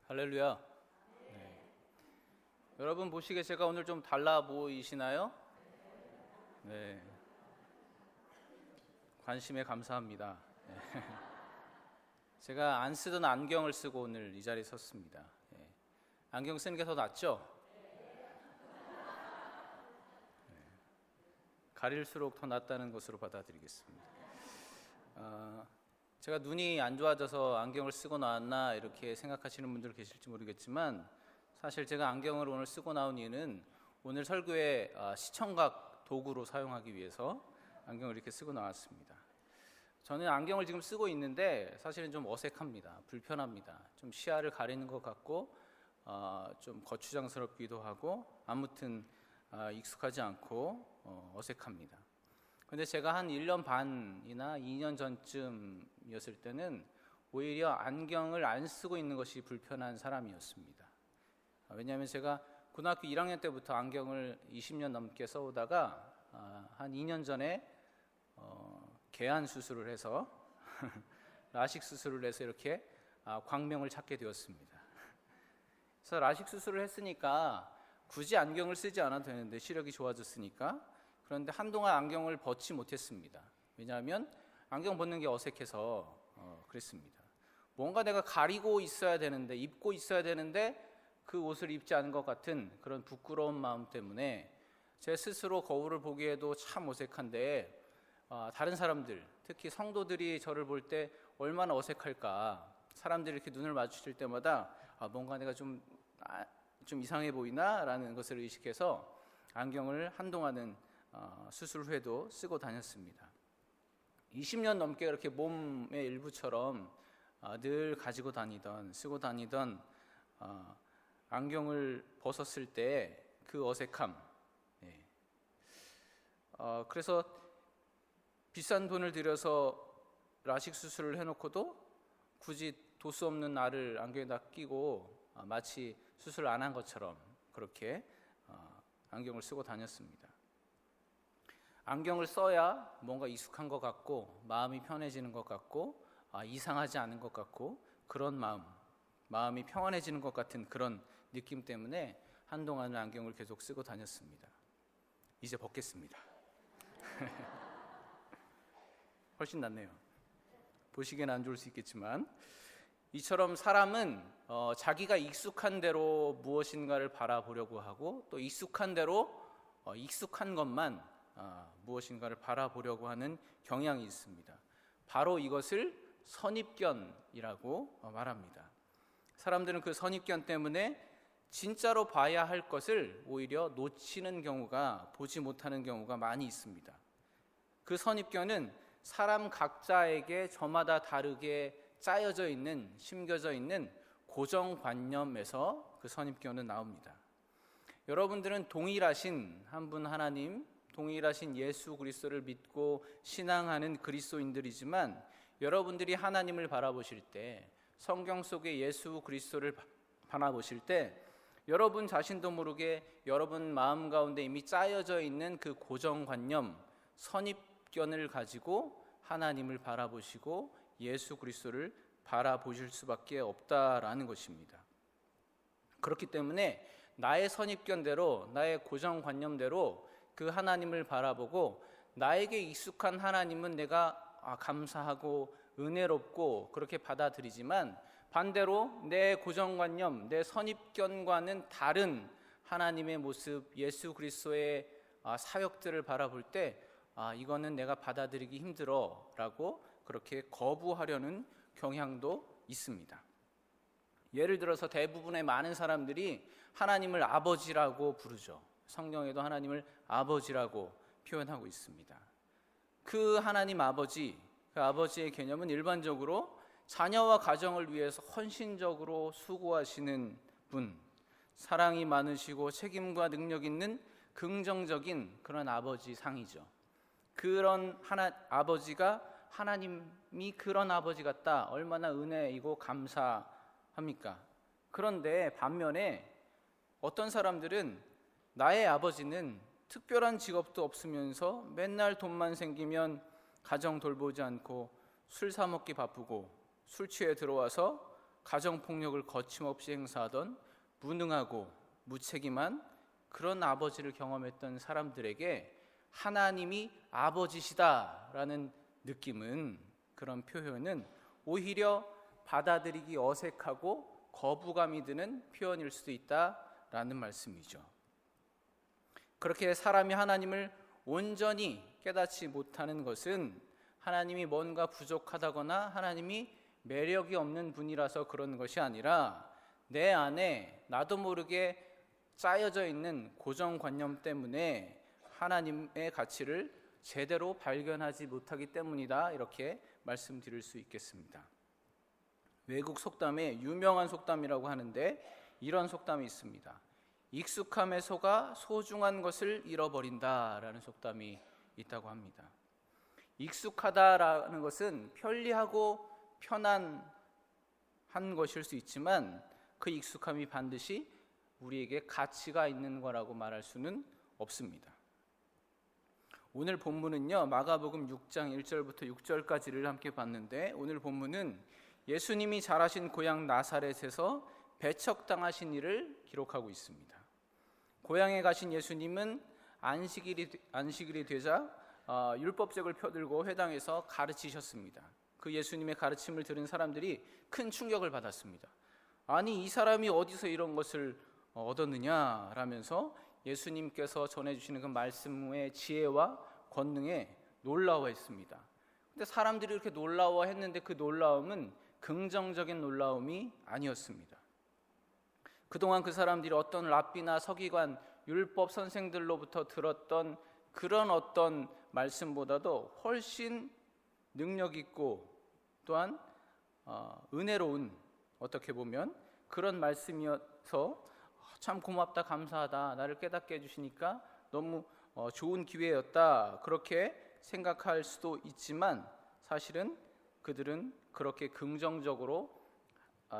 할렐루야. 네. 여러분 보시기에 제가 오늘 좀 달라 보이시나요? 네. 관심에 감사합니다. 네. 제가 안 쓰던 안경을 쓰고 오늘 이 자리에 섰습니다. 네. 안경 쓰는 게 더 낫죠? 네. 가릴수록 더 낫다는 것으로 받아들이겠습니다. 제가 눈이 안 좋아져서 안경을 쓰고 나왔나 이렇게 생각하시는 분들 계실지 모르겠지만, 사실 제가 안경을 오늘 쓰고 나온 이유는 오늘 설교에 시청각 도구로 사용하기 위해서 안경을 이렇게 쓰고 나왔습니다. 저는 안경을 지금 쓰고 있는데 사실은 좀 어색합니다. 불편합니다. 좀 시야를 가리는 것 같고 좀 거추장스럽기도 하고, 아무튼 익숙하지 않고 어색합니다. 근데 제가 한 1년 반이나 2년 전쯤이었을 때는 오히려 안경을 안 쓰고 있는 것이 불편한 사람이었습니다. 왜냐하면 제가 고등학교 1학년 때부터 안경을 20년 넘게 써오다가 한 2년 전에 개안 수술을 해서 라식 수술을 해서 이렇게 광명을 찾게 되었습니다. 그래서 라식 수술을 했으니까 굳이 안경을 쓰지 않아도 되는데, 시력이 좋아졌으니까. 그런데 한동안 안경을 벗지 못했습니다. 왜냐하면 안경 벗는 게 어색해서 그랬습니다. 뭔가 내가 가리고 있어야 되는데, 입고 있어야 되는데 그 옷을 입지 않은 것 같은 그런 부끄러운 마음 때문에 제 스스로 거울을 보기에도 참 어색한데, 다른 사람들, 특히 성도들이 저를 볼 때 얼마나 어색할까. 사람들이 이렇게 눈을 마주칠 때마다 뭔가 내가 좀 이상해 보이나 라는 것을 의식해서 안경을 한동안은 수술 후에도 쓰고 다녔습니다. 20년 넘게 그렇게 몸의 일부처럼 늘 가지고 다니던, 쓰고 다니던 안경을 벗었을 때 그 어색함. 그래서 비싼 돈을 들여서 라식 수술을 해놓고도 굳이 도수 없는 나를 안경에다 끼고 마치 수술 안 한 것처럼 그렇게 안경을 쓰고 다녔습니다. 안경을 써야 뭔가 익숙한 것 같고, 마음이 편해지는 것 같고, 이상하지 않은 것 같고, 그런 마음이 평안해지는 것 같은 그런 느낌 때문에 한동안은 안경을 계속 쓰고 다녔습니다. 이제 벗겠습니다. 훨씬 낫네요. 보시기엔 안 좋을 수 있겠지만, 이처럼 사람은 자기가 익숙한 대로 무엇인가를 바라보려고 하고, 또 익숙한 대로 익숙한 것만 무엇인가를 바라보려고 하는 경향이 있습니다. 바로 이것을 선입견이라고 말합니다. 사람들은 그 선입견 때문에 진짜로 봐야 할 것을 오히려 놓치는 경우가, 보지 못하는 경우가 많이 있습니다. 그 선입견은 사람 각자에게 저마다 다르게 짜여져 있는, 심겨져 있는 고정관념에서 그 선입견은 나옵니다. 여러분들은 동일하신 한 분 하나님, 동일하신 예수 그리스도를 믿고 신앙하는 그리스도인들이지만, 여러분들이 하나님을 바라보실 때, 성경 속의 예수 그리스도를 바라보실 때, 여러분 자신도 모르게 여러분 마음 가운데 이미 짜여져 있는 그 고정관념, 선입견을 가지고 하나님을 바라보시고 예수 그리스도를 바라보실 수밖에 없다라는 것입니다. 그렇기 때문에 나의 선입견대로, 나의 고정관념대로 그 하나님을 바라보고, 나에게 익숙한 하나님은 내가 감사하고 은혜롭고 그렇게 받아들이지만, 반대로 내 고정관념, 내 선입견과는 다른 하나님의 모습, 예수 그리스도의 사역들을 바라볼 때 이거는 내가 받아들이기 힘들어 라고 그렇게 거부하려는 경향도 있습니다. 예를 들어서 대부분의 많은 사람들이 하나님을 아버지라고 부르죠. 성경에도 하나님을 아버지라고 표현하고 있습니다. 그 하나님 아버지, 그 아버지의 개념은 일반적으로 자녀와 가정을 위해서 헌신적으로 수고하시는 분, 사랑이 많으시고 책임과 능력 있는 긍정적인 그런 아버지 상이죠. 그런 아버지가, 하나님이 그런 아버지 같다, 얼마나 은혜이고 감사합니까? 그런데 반면에 어떤 사람들은 나의 아버지는 특별한 직업도 없으면서 맨날 돈만 생기면 가정 돌보지 않고 술 사 먹기 바쁘고 술 취해 들어와서 가정폭력을 거침없이 행사하던 무능하고 무책임한 그런 아버지를 경험했던 사람들에게 하나님이 아버지시다라는 느낌은, 그런 표현은 오히려 받아들이기 어색하고 거부감이 드는 표현일 수도 있다라는 말씀이죠. 그렇게 사람이 하나님을 온전히 깨닫지 못하는 것은 하나님이 뭔가 부족하다거나 하나님이 매력이 없는 분이라서 그런 것이 아니라 내 안에 나도 모르게 짜여져 있는 고정관념 때문에 하나님의 가치를 제대로 발견하지 못하기 때문이다, 이렇게 말씀드릴 수 있겠습니다. 외국 속담에 유명한 속담이라고 하는데 이런 속담이 있습니다. 익숙함에 속아 소중한 것을 잃어버린다라는 속담이 있다고 합니다. 익숙하다라는 것은 편리하고 편안한 것일 수 있지만 그 익숙함이 반드시 우리에게 가치가 있는 거라고 말할 수는 없습니다. 오늘 본문은요, 마가복음 6장 1절부터 6절까지를 함께 봤는데, 오늘 본문은 예수님이 자라신 고향 나사렛에서 배척당하신 일을 기록하고 있습니다. 고향에 가신 예수님은 안식일이 되자 율법책을 펴들고 회당에서 가르치셨습니다. 그 예수님의 가르침을 들은 사람들이 큰 충격을 받았습니다. 아니, 이 사람이 어디서 이런 것을 얻었느냐라면서 예수님께서 전해주시는 그 말씀의 지혜와 권능에 놀라워했습니다. 근데 사람들이 이렇게 놀라워했는데 그 놀라움은 긍정적인 놀라움이 아니었습니다. 그동안 그 사람들이 어떤 랍비나 서기관, 율법 선생들로부터 들었던 그런 어떤 말씀보다도 훨씬 능력 있고 또한 은혜로운, 어떻게 보면 그런 말씀이어서 참 고맙다, 감사하다, 나를 깨닫게 해주시니까 너무 좋은 기회였다, 그렇게 생각할 수도 있지만 사실은 그들은 그렇게 긍정적으로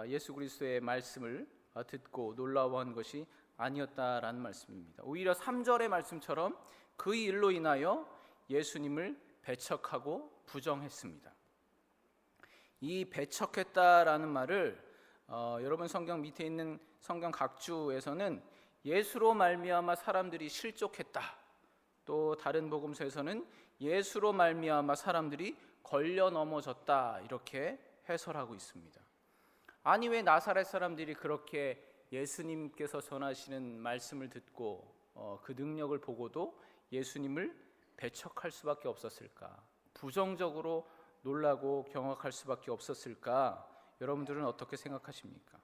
예수 그리스도의 말씀을 듣고 놀라워한 것이 아니었다라는 말씀입니다. 오히려 3절의 말씀처럼 그 일로 인하여 예수님을 배척하고 부정했습니다. 이 배척했다라는 말을 여러분 성경 밑에 있는 성경 각주에서는 예수로 말미암아 사람들이 실족했다, 또 다른 복음서에서는 예수로 말미암아 사람들이 걸려 넘어졌다, 이렇게 해설하고 있습니다. 아니, 왜 나사렛 사람들이 그렇게 예수님께서 전하시는 말씀을 듣고 그 능력을 보고도 예수님을 배척할 수밖에 없었을까? 부정적으로 놀라고 경악할 수밖에 없었을까? 여러분들은 어떻게 생각하십니까?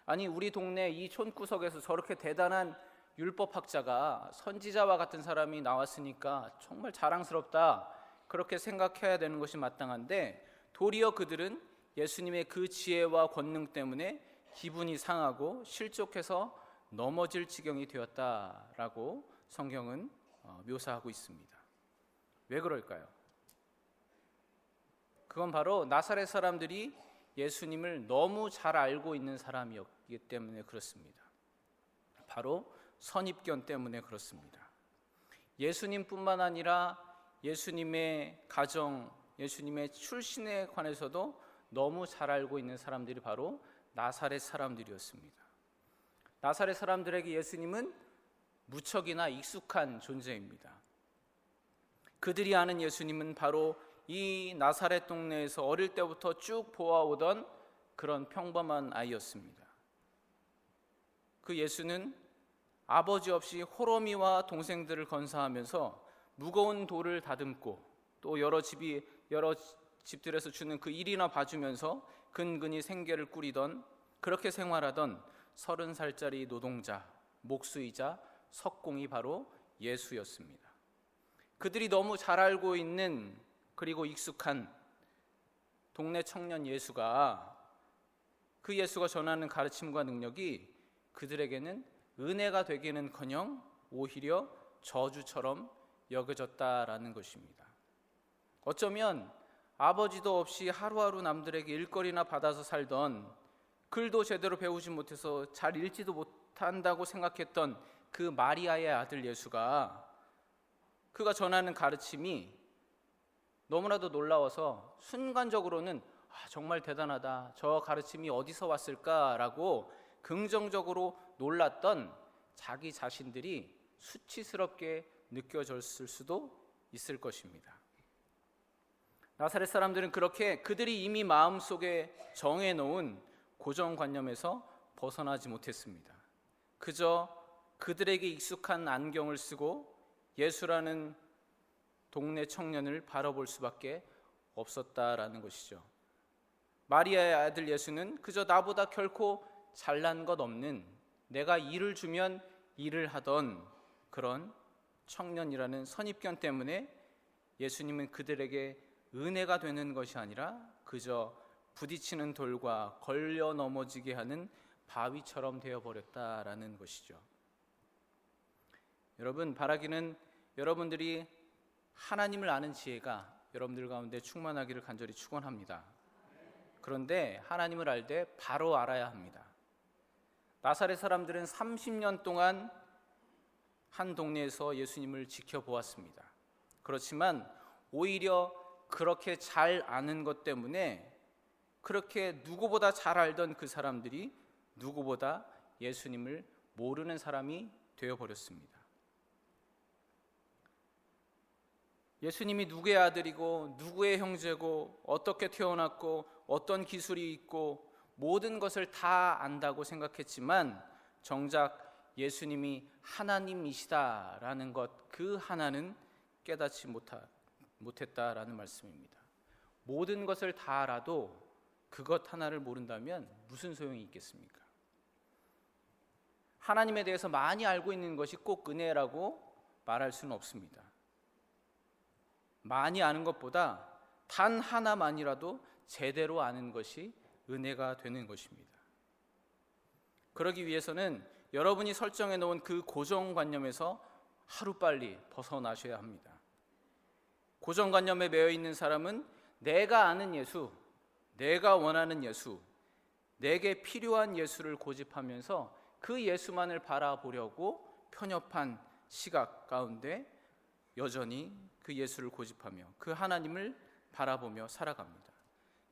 아니, 우리 동네 이 촌구석에서 저렇게 대단한 율법학자가, 선지자와 같은 사람이 나왔으니까 정말 자랑스럽다, 그렇게 생각해야 되는 것이 마땅한데 도리어 그들은 예수님의 그 지혜와 권능 때문에 기분이 상하고 실족해서 넘어질 지경이 되었다라고 성경은 묘사하고 있습니다. 왜 그럴까요? 그건 바로 나사렛 사람들이 예수님을 너무 잘 알고 있는 사람이었기 때문에 그렇습니다. 바로 선입견 때문에 그렇습니다. 예수님뿐만 아니라 예수님의 가정, 예수님의 출신에 관해서도 너무 잘 알고 있는 사람들이 바로 나사렛 사람들이었습니다. 나사렛 사람들에게 예수님은 무척이나 익숙한 존재입니다. 그들이 아는 예수님은 바로 이 나사렛 동네에서 어릴 때부터 쭉 보아오던 그런 평범한 아이였습니다. 그 예수는 아버지 없이 호러미와 동생들을 건사하면서 무거운 돌을 다듬고 또 여러 집들에서 주는 그 일이나 봐주면서 근근히 생계를 꾸리던, 그렇게 생활하던 30살짜리 노동자, 목수이자 석공이 바로 예수였습니다. 그들이 너무 잘 알고 있는, 그리고 익숙한 동네 청년 예수가, 그 예수가 전하는 가르침과 능력이 그들에게는 은혜가 되기는커녕 오히려 저주처럼 여겨졌다라는 것입니다. 어쩌면 아버지도 없이 하루하루 남들에게 일거리나 받아서 살던, 글도 제대로 배우지 못해서 잘 읽지도 못한다고 생각했던 그 마리아의 아들 예수가, 그가 전하는 가르침이 너무나도 놀라워서 순간적으로는 정말 대단하다. 저 가르침이 어디서 왔을까라고 긍정적으로 놀랐던 자기 자신들이 수치스럽게 느껴졌을 수도 있을 것입니다. 나사렛 사람들은 그렇게 그들이 이미 마음속에 정해놓은 고정관념에서 벗어나지 못했습니다. 그저 그들에게 익숙한 안경을 쓰고 예수라는 동네 청년을 바라볼 수밖에 없었다라는 것이죠. 마리아의 아들 예수는 그저 나보다 결코 잘난 것 없는, 내가 일을 주면 일을 하던 그런 청년이라는 선입견 때문에 예수님은 그들에게 은혜가 되는 것이 아니라 그저 부딪히는 돌과 걸려 넘어지게 하는 바위처럼 되어버렸다라는 것이죠. 여러분, 바라기는 여러분들이 하나님을 아는 지혜가 여러분들 가운데 충만하기를 간절히 축원합니다. 그런데 하나님을 알 때 바로 알아야 합니다. 나사렛 사람들은 30년 동안 한 동네에서 예수님을 지켜보았습니다. 그렇지만 오히려 그렇게 잘 아는 것 때문에 그렇게 누구보다 잘 알던 그 사람들이 누구보다 예수님을 모르는 사람이 되어버렸습니다. 예수님이 누구의 아들이고 누구의 형제고 어떻게 태어났고 어떤 기술이 있고 모든 것을 다 안다고 생각했지만 정작 예수님이 하나님이시다라는 것, 그 하나는 깨닫지 못했다라는 말씀입니다. 모든 것을 다 알아도 그것 하나를 모른다면 무슨 소용이 있겠습니까? 하나님에 대해서 많이 알고 있는 것이 꼭 은혜라고 말할 수는 없습니다. 많이 아는 것보다 단 하나만이라도 제대로 아는 것이 은혜가 되는 것입니다. 그러기 위해서는 여러분이 설정해 놓은 그 고정관념에서 하루빨리 벗어나셔야 합니다. 고정관념에 매여 있는 사람은 내가 아는 예수, 내가 원하는 예수, 내게 필요한 예수를 고집하면서 그 예수만을 바라보려고 편협한 시각 가운데 여전히 그 예수를 고집하며 그 하나님을 바라보며 살아갑니다.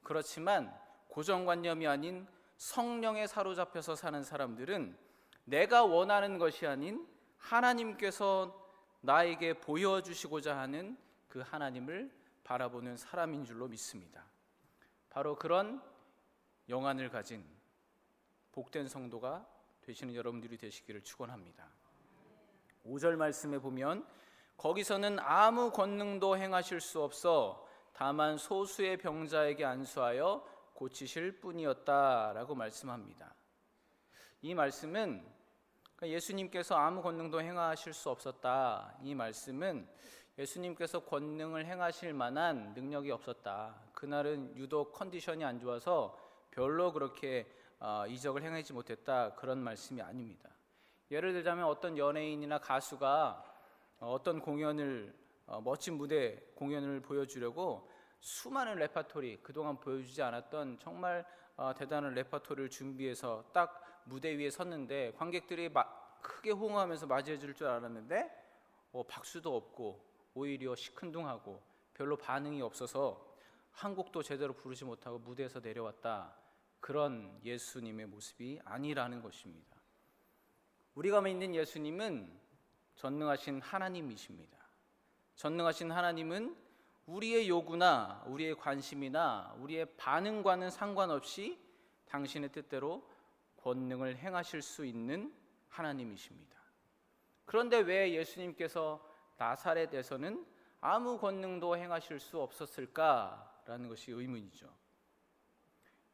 그렇지만 고정관념이 아닌 성령에 사로잡혀서 사는 사람들은 내가 원하는 것이 아닌 하나님께서 나에게 보여주시고자 하는 그 하나님을 바라보는 사람인 줄로 믿습니다. 바로 그런 영안을 가진 복된 성도가 되시는 여러분들이 되시기를 축원합니다. 5절 말씀에 보면 거기서는 아무 권능도 행하실 수 없어 다만 소수의 병자에게 안수하여 고치실 뿐이었다라고 말씀합니다. 이 말씀은 예수님께서 아무 권능도 행하실 수 없었다, 이 말씀은 예수님께서 권능을 행하실 만한 능력이 없었다, 그날은 유독 컨디션이 안 좋아서 별로 그렇게 이적을 행하지 못했다, 그런 말씀이 아닙니다. 예를 들자면 어떤 연예인이나 가수가 어떤 공연을 멋진 무대 공연을 보여주려고 수많은 레퍼토리, 그동안 보여주지 않았던 정말 대단한 레퍼토리를 준비해서 딱 무대 위에 섰는데 관객들이 크게 호응하면서 맞이해 줄 줄 알았는데 박수도 없고 오히려 시큰둥하고 별로 반응이 없어서 한 곡도 제대로 부르지 못하고 무대에서 내려왔다, 그런 예수님의 모습이 아니라는 것입니다. 우리가 믿는 예수님은 전능하신 하나님이십니다. 전능하신 하나님은 우리의 요구나 우리의 관심이나 우리의 반응과는 상관없이 당신의 뜻대로 권능을 행하실 수 있는 하나님이십니다. 그런데 왜 예수님께서 나사렛에서는 아무 권능도 행하실 수 없었을까라는 것이 의문이죠.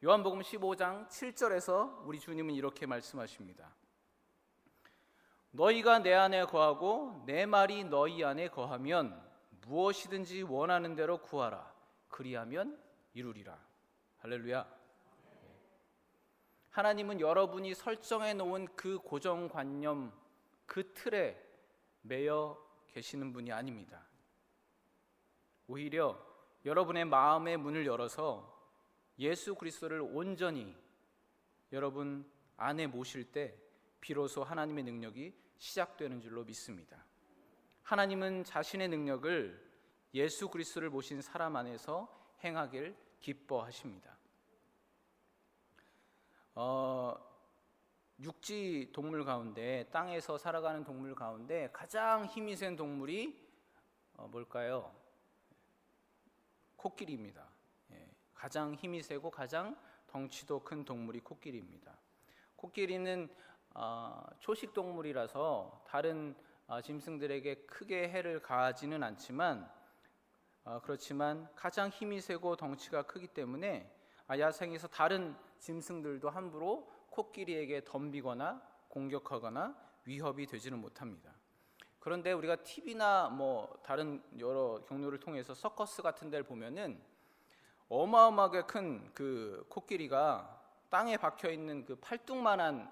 요한복음 15장 7절에서 우리 주님은 이렇게 말씀하십니다. 너희가 내 안에 거하고 내 말이 너희 안에 거하면 무엇이든지 원하는 대로 구하라. 그리하면 이루리라. 할렐루야. 하나님은 여러분이 설정해 놓은 그 고정관념, 그 틀에 매여 계시는 분이 아닙니다. 오히려 여러분의 마음의 문을 열어서 예수 그리스도를 온전히 여러분 안에 모실 때 비로소 하나님의 능력이 시작되는 줄로 믿습니다. 하나님은 자신의 능력을 예수 그리스도를 모신 사람 안에서 행하길 기뻐하십니다. 육지 동물 가운데, 땅에서 살아가는 동물 가운데 가장 힘이 센 동물이 뭘까요? 코끼리입니다. 가장 힘이 세고 가장 덩치도 큰 동물이 코끼리입니다. 코끼리는 초식 동물이라서 다른 짐승들에게 크게 해를 가하지는 않지만, 그렇지만 가장 힘이 세고 덩치가 크기 때문에 야생에서 다른 짐승들도 함부로 코끼리에게 덤비거나 공격하거나 위협이 되지는 못합니다. 그런데 우리가 TV나 다른 여러 경로를 통해서 서커스 같은 데를 보면은 어마어마하게 큰 그 코끼리가 땅에 박혀 있는 그 팔뚝만한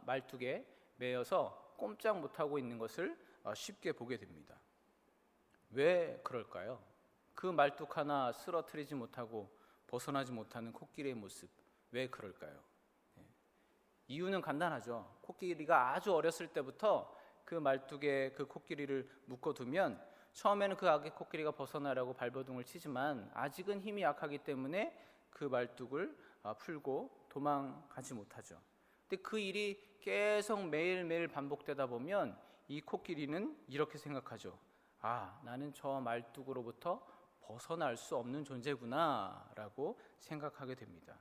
말뚝에 매여서 꼼짝 못하고 있는 것을 쉽게 보게 됩니다. 왜 그럴까요? 그 말뚝 하나 쓰러뜨리지 못하고 벗어나지 못하는 코끼리의 모습, 왜 그럴까요? 이유는 간단하죠. 코끼리가 아주 어렸을 때부터 그 말뚝에 그 코끼리를 묶어두면 처음에는 그 아기 코끼리가 벗어나려고 발버둥을 치지만 아직은 힘이 약하기 때문에 그 말뚝을 풀고 도망가지 못하죠. 근데 그 일이 계속 매일매일 반복되다 보면 이 코끼리는 이렇게 생각하죠. 나는 저 말뚝으로부터 벗어날 수 없는 존재구나 라고 생각하게 됩니다.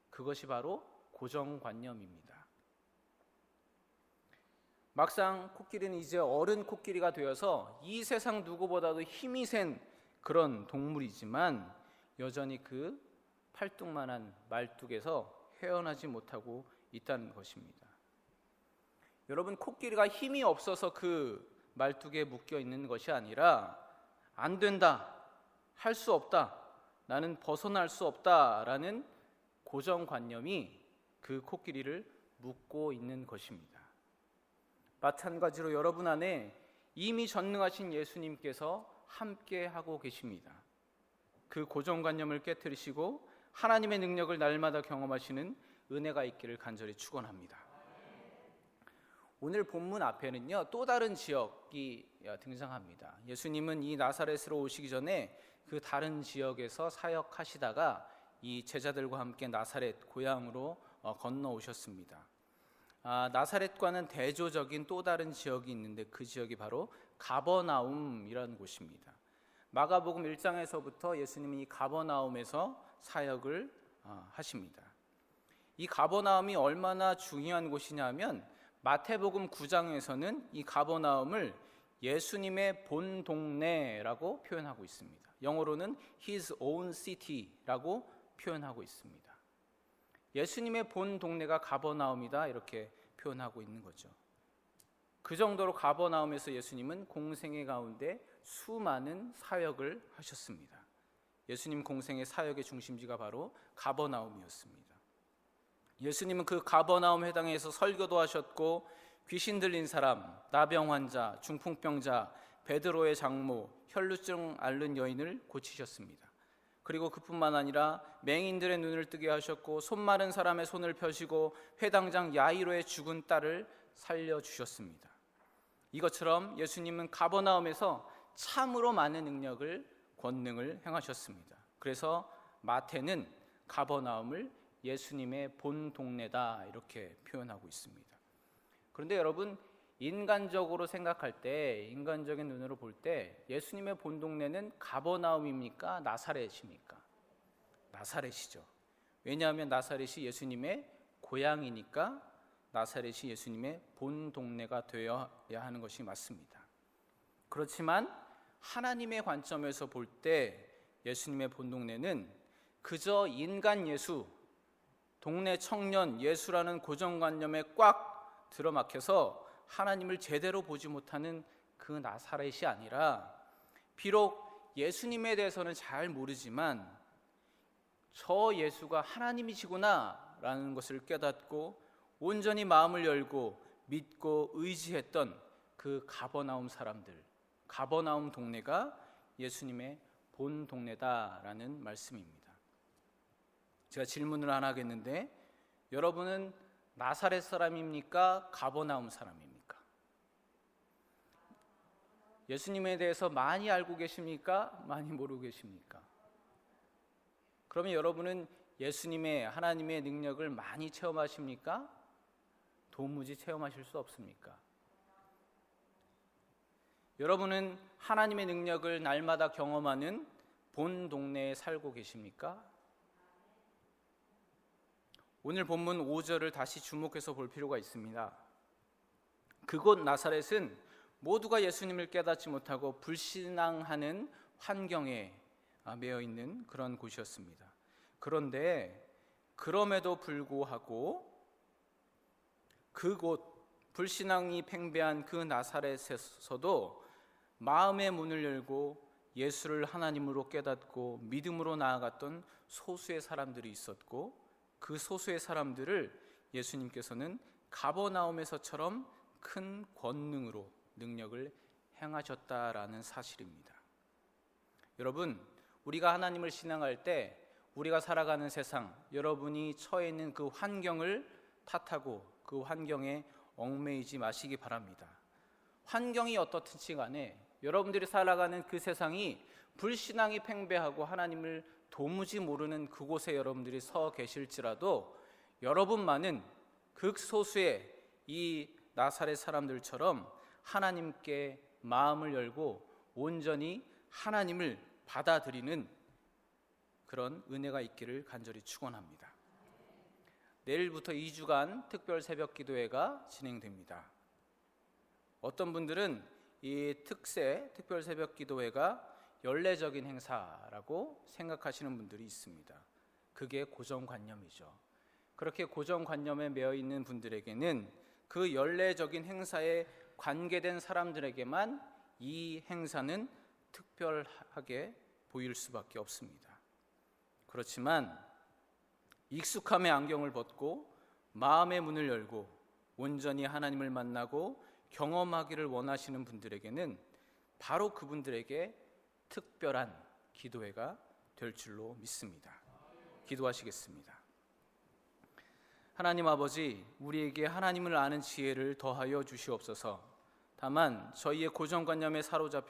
그것이 바로 고정관념입니다. 막상 코끼리는 이제 어른 코끼리가 되어서 이 세상 누구보다도 힘이 센 그런 동물이지만 여전히 그 팔뚝만한 말뚝에서 헤어나지 못하고 있다는 것입니다. 여러분, 코끼리가 힘이 없어서 그 말뚝에 묶여 있는 것이 아니라 안 된다, 할 수 없다, 나는 벗어날 수 없다라는 고정관념이 그 코끼리를 묶고 있는 것입니다. 마찬가지로 여러분 안에 이미 전능하신 예수님께서 함께 하고 계십니다. 그 고정관념을 깨트리시고 하나님의 능력을 날마다 경험하시는 은혜가 있기를 간절히 축원합니다. 오늘 본문 앞에는요, 또 다른 지역이 등장합니다. 예수님은 이 나사렛으로 오시기 전에 그 다른 지역에서 사역하시다가 이 제자들과 함께 나사렛 고향으로 건너오셨습니다. 나사렛과는 대조적인 또 다른 지역이 있는데 그 지역이 바로 가버나움이라는 곳입니다. 마가복음 1장에서부터 예수님이 이 가버나움에서 사역을 하십니다. 이 가버나움이 얼마나 중요한 곳이냐면 마태복음 9장에서는 이 가버나움을 예수님의 본 동네라고 표현하고 있습니다. 영어로는 His own city라고 표현하고 있습니다. 예수님의 본 동네가 가버나움이다 이렇게 표현하고 있는 거죠. 그 정도로 가버나움에서 예수님은 공생애 가운데 수많은 사역을 하셨습니다. 예수님 공생의 사역의 중심지가 바로 가버나움이었습니다. 예수님은 그 가버나움 회당에서 설교도 하셨고 귀신 들린 사람, 나병 환자, 중풍병자, 베드로의 장모, 혈루증 앓는 여인을 고치셨습니다. 그리고 그뿐만 아니라 맹인들의 눈을 뜨게 하셨고 손 마른 사람의 손을 펴시고 회당장 야이로의 죽은 딸을 살려주셨습니다. 이것처럼 예수님은 가버나움에서 참으로 많은 능력을, 권능을 행하셨습니다. 그래서 마태는 가버나움을 예수님의 본 동네다 이렇게 표현하고 있습니다. 그런데 여러분, 인간적으로 생각할 때, 인간적인 눈으로 볼 때 예수님의 본 동네는 가버나움입니까? 나사렛입니까? 나사렛이죠. 왜냐하면 나사렛이 예수님의 고향이니까 나사렛이 예수님의 본 동네가 되어야 하는 것이 맞습니다. 그렇지만 하나님의 관점에서 볼 때 예수님의 본 동네는 그저 인간 예수, 동네 청년 예수라는 고정관념에 꽉 들어막혀서 하나님을 제대로 보지 못하는 그 나사렛이 아니라 비록 예수님에 대해서는 잘 모르지만 저 예수가 하나님이시구나 라는 것을 깨닫고 온전히 마음을 열고 믿고 의지했던 그 가버나움 사람들, 가버나움 동네가 예수님의 본 동네다라는 말씀입니다. 제가 질문을 하나 하겠는데 여러분은 나사렛 사람입니까? 가버나움 사람입니까? 예수님에 대해서 많이 알고 계십니까? 많이 모르고 계십니까? 그러면 여러분은 예수님의 하나님의 능력을 많이 체험하십니까? 도무지 체험하실 수 없습니까? 여러분은 하나님의 능력을 날마다 경험하는 본 동네에 살고 계십니까? 오늘 본문 5절을 다시 주목해서 볼 필요가 있습니다. 그곳 나사렛은 모두가 예수님을 깨닫지 못하고 불신앙하는 환경에 매여 있는 그런 곳이었습니다. 그런데 그럼에도 불구하고 그곳 불신앙이 팽배한 그 나사렛에서도 마음의 문을 열고 예수를 하나님으로 깨닫고 믿음으로 나아갔던 소수의 사람들이 있었고, 그 소수의 사람들을 예수님께서는 가버나움에서처럼 큰 권능으로 능력을 행하셨다라는 사실입니다. 여러분, 우리가 하나님을 신앙할 때 우리가 살아가는 세상, 여러분이 처해 있는 그 환경을 탓하고 그 환경에 얽매이지 마시기 바랍니다. 환경이 어떻든지 간에 여러분들이 살아가는 그 세상이 불신앙이 팽배하고 하나님을 도무지 모르는 그곳에 여러분들이 서 계실지라도 여러분만은 극소수의 이 나사렛 사람들처럼 하나님께 마음을 열고 온전히 하나님을 받아들이는 그런 은혜가 있기를 간절히 축원합니다. 내일부터 2주간 특별 새벽 기도회가 진행됩니다. 어떤 분들은 이 특별 새벽 기도회가 연례적인 행사라고 생각하시는 분들이 있습니다. 그게 고정관념이죠. 그렇게 고정관념에 매여 있는 분들에게는 그 연례적인 행사에 관계된 사람들에게만 이 행사는 특별하게 보일 수밖에 없습니다. 그렇지만 익숙함의 안경을 벗고 마음의 문을 열고 온전히 하나님을 만나고 경험하기를 원하시는 분들에게는 바로 그분들에게 특별한 기도회가 될 줄로 믿습니다. 기도하시겠습니다. 하나님 아버지, 우리에게 하나님을 아는 지혜를 더하여 주시옵소서. 다만 저희의 고정관념에 사로잡혀